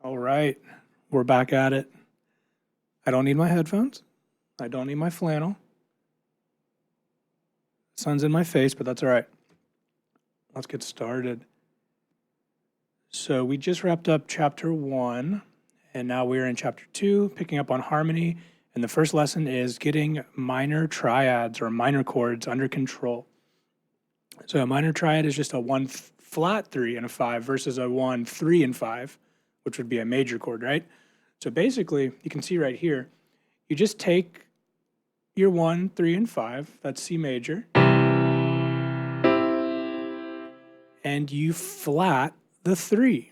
All right, we're back at it. I don't need my headphones. I don't need my flannel. Sun's in my face, but that's all right. Let's get started. So we just wrapped up chapter 1, and now we're in chapter 2, picking up on harmony. And the first lesson is getting minor triads or minor chords under control. So a minor triad is just a 1 flat 3 and a 5 versus a 1 3 and 5, which would be a major chord, right? So basically, you can see right here, you just take your 1, 3, and 5, that's C major, and you flat the 3.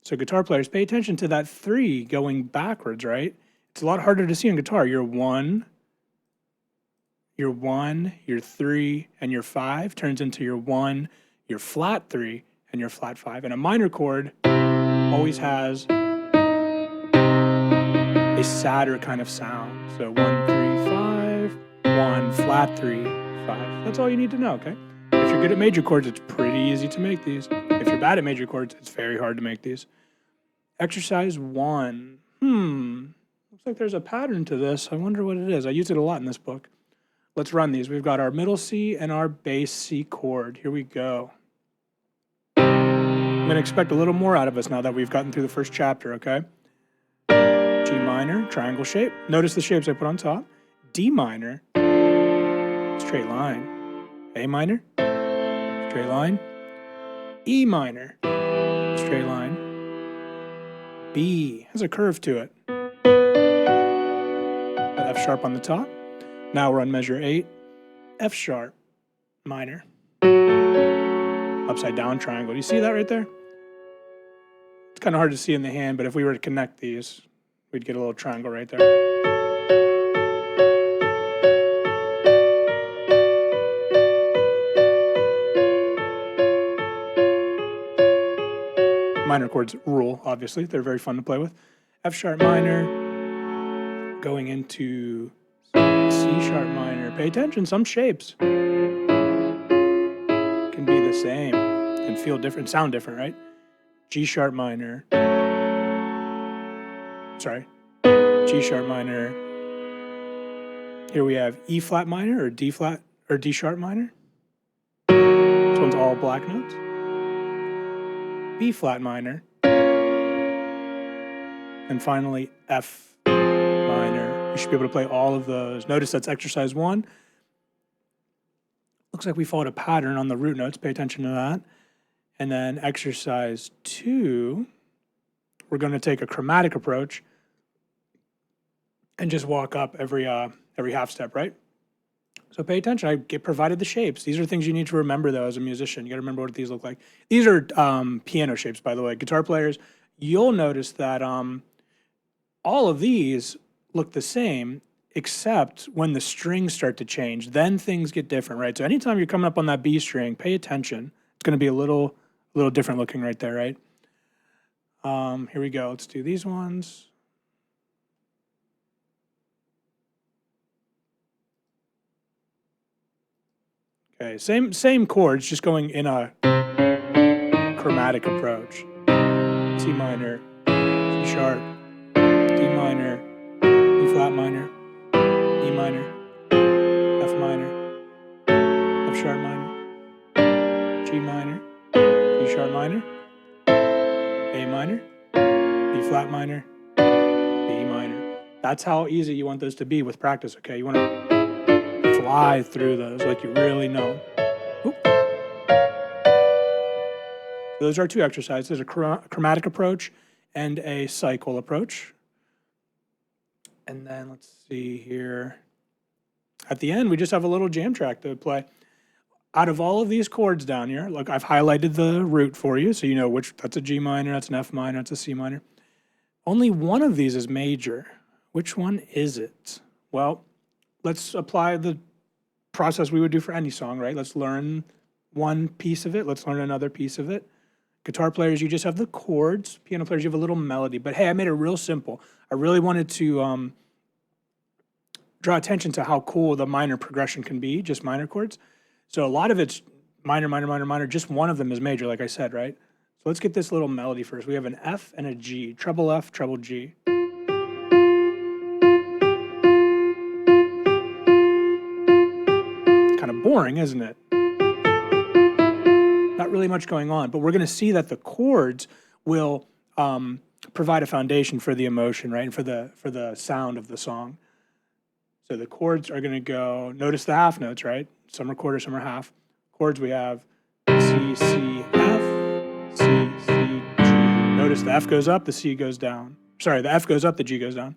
So guitar players, pay attention to that 3 going backwards, right? It's a lot harder to see on guitar. Your 1, your 3, and your 5 turns into your 1, your flat 3, and your flat 5. And a minor chord always has a sadder kind of sound. So 1, 3, 5, 1, flat 3, 5. That's all you need to know, okay? If you're good at major chords, it's pretty easy to make these. If you're bad at major chords, it's very hard to make these. Exercise 1. Looks like there's a pattern to this. I wonder what it is. I use it a lot in this book. Let's run these. We've got our middle C and our bass C chord. Here we go. I'm going to expect a little more out of us now that we've gotten through the first chapter, okay? G minor, triangle shape. Notice the shapes I put on top. D minor, straight line. A minor, straight line. E minor, straight line. B has a curve to it. F sharp on the top. Now we're on measure 8. F sharp, minor. Upside down triangle. Do you see that right there? It's kind of hard to see in the hand, but if we were to connect these, we'd get a little triangle right there. Minor chords rule, obviously. They're very fun to play with. F sharp minor, going into C sharp minor. Pay attention, some shapes can be the same and feel different, sound different, right? G sharp minor. Sorry. G sharp minor. Here we have E flat minor or D flat or D sharp minor. This one's all black notes. B flat minor. And finally, F minor. You should be able to play all of those. Notice that's exercise 1. Looks like we followed a pattern on the root notes. Pay attention to that. And then exercise 2, we're going to take a chromatic approach and just walk up every half step, right? So pay attention. I provided the shapes. These are things you need to remember, though, as a musician. You got to remember what these look like. These are piano shapes, by the way. Guitar players, you'll notice that all of these look the same, except when the strings start to change. Then things get different, right? So anytime you're coming up on that B string, pay attention. It's going to be a little different looking right there, right? Here we go. Let's do these ones. Okay, same chords, just going in a chromatic approach. C minor, C sharp, D minor, E flat minor, E minor, F minor, F sharp minor, G minor, G sharp minor, A minor, B flat minor, B minor. That's how easy you want those to be with practice, okay? You want to fly through those like you really know. Oop. Those are 2 exercises. There's a chromatic approach and a cycle approach. And then let's see here. At the end, we just have a little jam track to play. Out of all of these chords down here, look, I've highlighted the root for you, so you know which, that's a G minor, that's an F minor, that's a C minor. Only one of these is major. Which one is it? Well, let's apply the process we would do for any song, right? Let's learn one piece of it. Let's learn another piece of it. Guitar players, you just have the chords. Piano players, you have a little melody. But hey, I made it real simple. I really wanted to draw attention to how cool the minor progression can be, just minor chords. So a lot of it's minor, minor, minor, minor. Just one of them is major, like I said, right? So let's get this little melody first. We have an F and a G, treble F, treble G. Kind of boring, isn't it? Not really much going on, but we're going to see that the chords will provide a foundation for the emotion, right, and for the sound of the song. So the chords are going to go, notice the half notes, right? Some are quarter, some are half. Chords we have C, C, F, C, C, G. Notice the F goes up, the C goes down. Sorry, the F goes up, the G goes down.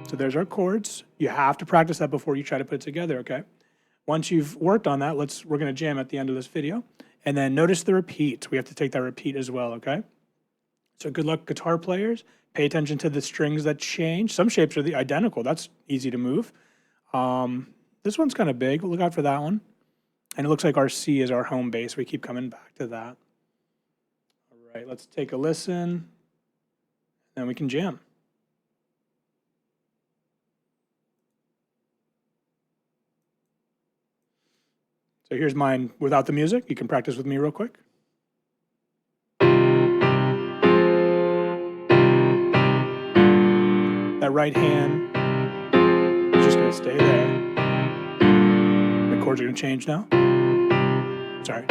So there's our chords. You have to practice that before you try to put it together, okay? Once you've worked on that, we're going to jam at the end of this video. And then notice the repeat. We have to take that repeat as well, okay? So good luck, guitar players. Pay attention to the strings that change. Some shapes are identical. That's easy to move. This one's kind of big. Look out for that one. And it looks like our C is our home base. We keep coming back to that. All right, let's take a listen. Then we can jam. So here's mine without the music. You can practice with me real quick. That right hand is just going to stay there. The chords are going to change now. Sorry.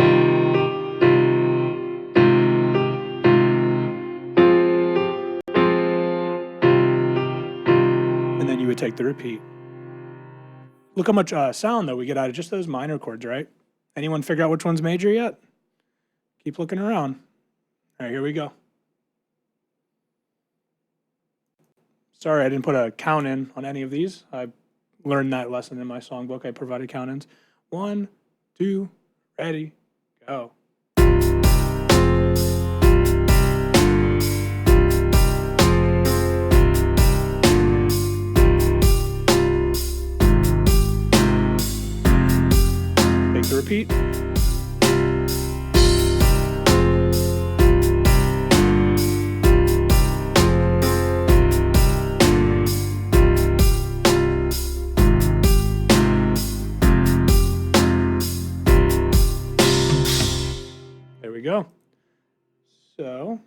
And then you would take the repeat. Look how much sound, though, we get out of just those minor chords, right? Anyone figure out which one's major yet? Keep looking around. All right, here we go. Sorry, I didn't put a count in on any of these. I learned that lesson in my songbook. I provided count-ins. 1, 2, ready, go. Take the repeat. There we go. So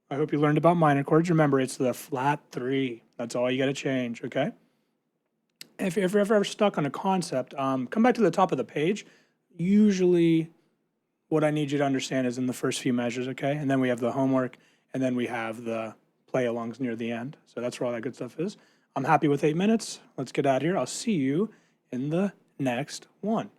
I hope you learned about minor chords. Remember, it's the flat 3. That's all you got to change, okay? If you're ever stuck on a concept, come back to the top of the page. Usually what I need you to understand is in the first few measures, okay? And then we have the homework, and then we have the play-alongs near the end. So that's where all that good stuff is. I'm happy with 8 minutes. Let's get out of here. I'll see you in the next one.